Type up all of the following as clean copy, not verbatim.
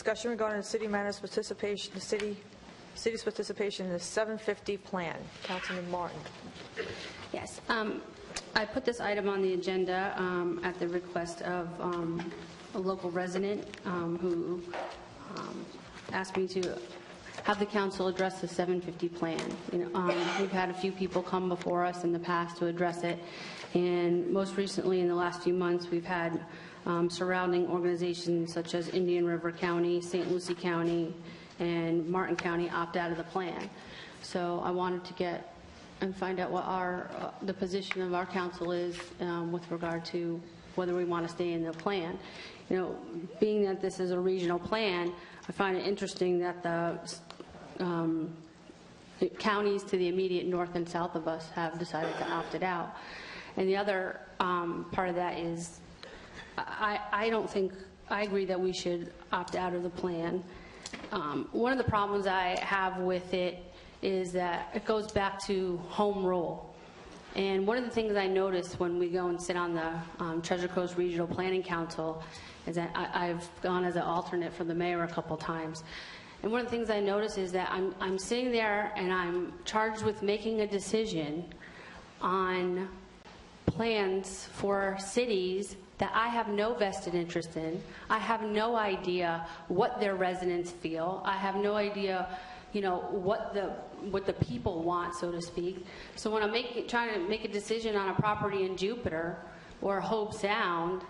discussion regarding city manager's participation, city's participation in the 750 plan. Councilman Martin. Yes. I put this item on the agenda at the request of a local resident who asked me to have the council address the 750 plan. We've had a few people come before us in the past to address it, and most recently in the last few months we've had surrounding organizations such as Indian River County, St. Lucie County, and Martin County opt out of the plan. So I wanted to get and find out what the position of our council is with regard to whether we want to stay in the plan. Being that this is a regional plan, I find it interesting that the counties to the immediate north and south of us have decided to opt it out. And the other part of that is I agree that we should opt out of the plan. One of the problems I have with it is that it goes back to home rule. And one of the things I notice when we go and sit on the Treasure Coast Regional Planning Council is that I've gone as an alternate for the mayor a couple times. And one of the things I notice is that I'm sitting there and I'm charged with making a decision on plans for cities that I have no vested interest in. I have no idea what their residents feel. I have no idea, what the people want, so to speak. So when I'm trying to make a decision on a property in Jupiter or Hope Sound,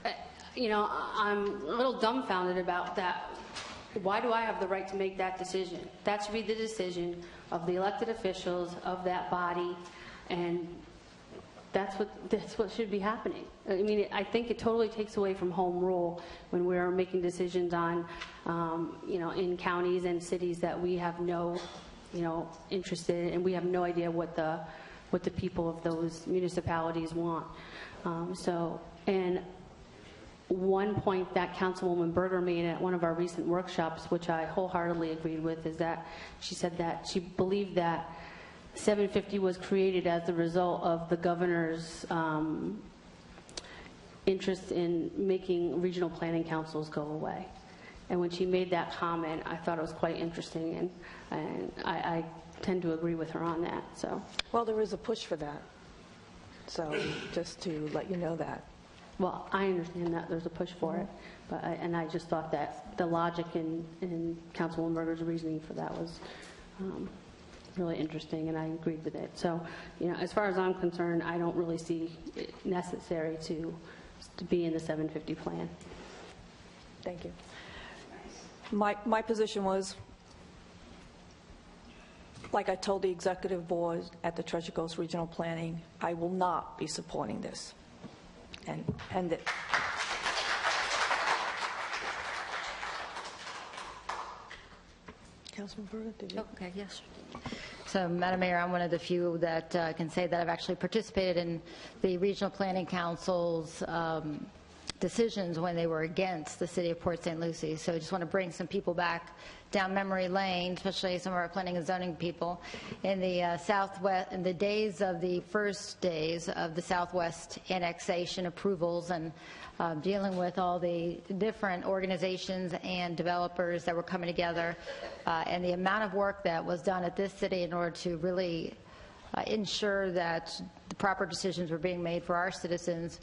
I'm a little dumbfounded about that. Why do I have the right to make that decision? That should be the decision of the elected officials of that body, and that's what should be happening. I mean, I think it totally takes away from home rule when we're making decisions on, in counties and cities that we have no, interest in, and we have no idea what the people of those municipalities want. And one point that Councilwoman Berger made at one of our recent workshops, which I wholeheartedly agreed with, is that she said that she believed that 750 was created as the result of the governor's interest in making regional planning councils go away. And when she made that comment, I thought it was quite interesting, and I tend to agree with her on that. So, well, there is a push for that. So just to let you know that. Well, I understand that there's a push for it, but I just thought that the logic in Councilwoman Berger's reasoning for that was really interesting, and I agreed with it. So, as far as I'm concerned, I don't really see it necessary to be in the 750 plan. Thank you. My position was, like I told the executive board at the Treasure Coast Regional Planning, I will not be supporting this. And it. Councilman Berger, did you? Okay, yes. So, Madam Mayor, I'm one of the few that can say that I've actually participated in the Regional Planning Council's decisions when they were against the City of Port St. Lucie. So I just want to bring some people back down memory lane, especially some of our planning and zoning people. In the Southwest, in the first days of the Southwest annexation approvals and dealing with all the different organizations and developers that were coming together, and the amount of work that was done at this city in order to really ensure that the proper decisions were being made for our citizens.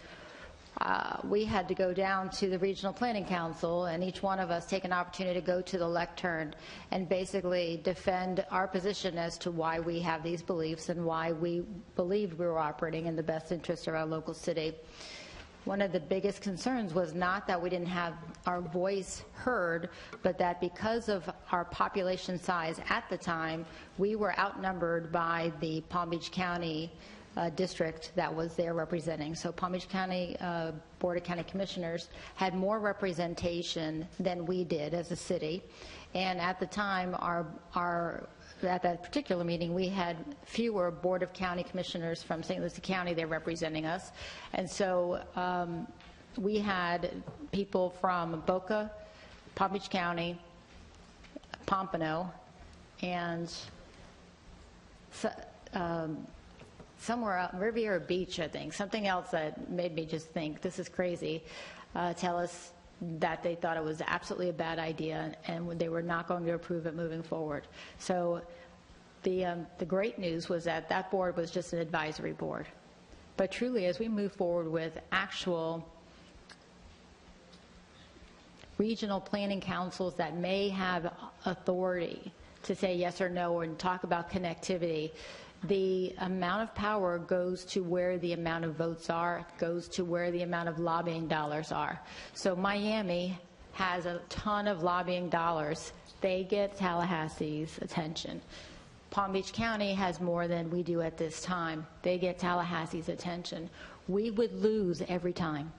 We had to go down to the Regional Planning Council, and each one of us take an opportunity to go to the lectern and basically defend our position as to why we have these beliefs and why we believed we were operating in the best interest of our local city. One of the biggest concerns was not that we didn't have our voice heard, but that because of our population size at the time, we were outnumbered by the Palm Beach County district that was there representing. So Palm Beach County Board of County Commissioners had more representation than we did as a city. And at the time, at that particular meeting, we had fewer Board of County Commissioners from St. Lucie County there representing us. And so we had people from Boca, Palm Beach County, Pompano, and somewhere out, Riviera Beach, I think, something else that made me just think, this is crazy, tell us that they thought it was absolutely a bad idea, and they were not going to approve it moving forward. So the great news was that that board was just an advisory board. But truly, as we move forward with actual regional planning councils that may have authority to say yes or no and talk about connectivity, the amount of power goes to where the amount of votes are, goes to where the amount of lobbying dollars are. So Miami has a ton of lobbying dollars. They get Tallahassee's attention. Palm Beach County has more than we do at this time. They get Tallahassee's attention. We would lose every time.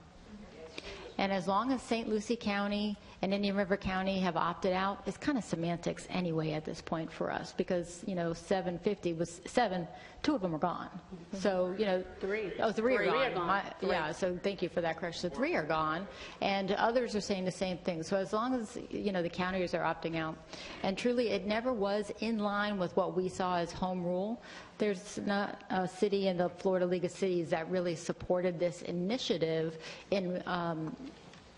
And as long as St. Lucie County and Indian River County have opted out, it's kind of semantics anyway at this point for us, because, 750 was 7, 2 of them are gone. So, 3. Oh, 3 Three are are gone. gone. Yeah, so thank you for that correction. So 3 are gone, and others are saying the same thing. So as long as, the counties are opting out, and truly it never was in line with what we saw as home rule. There's not a city in the Florida League of Cities that really supported this initiative in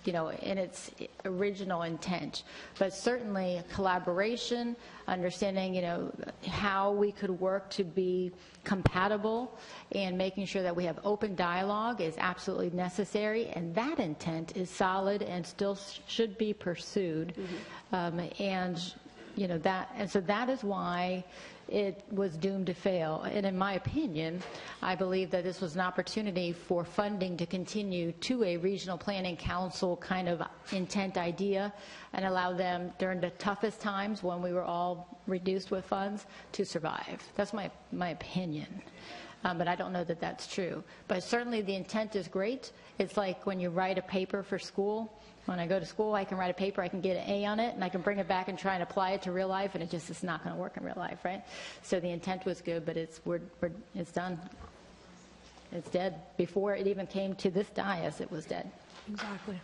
its original intent. But certainly collaboration, understanding, how we could work to be compatible and making sure that we have open dialogue is absolutely necessary. And that intent is solid and still should be pursued. And so that is why it was doomed to fail. And in my opinion, I believe that this was an opportunity for funding to continue to a regional planning council kind of intent idea and allow them during the toughest times when we were all reduced with funds to survive. That's my opinion. But I don't know that that's true. But certainly the intent is great. It's like when you write a paper for school. When I go to school, I can write a paper, I can get an A on it, and I can bring it back and try and apply it to real life, and it's not going to work in real life, right? So the intent was good, but it's done. It's dead. Before it even came to this dais, it was dead. Exactly.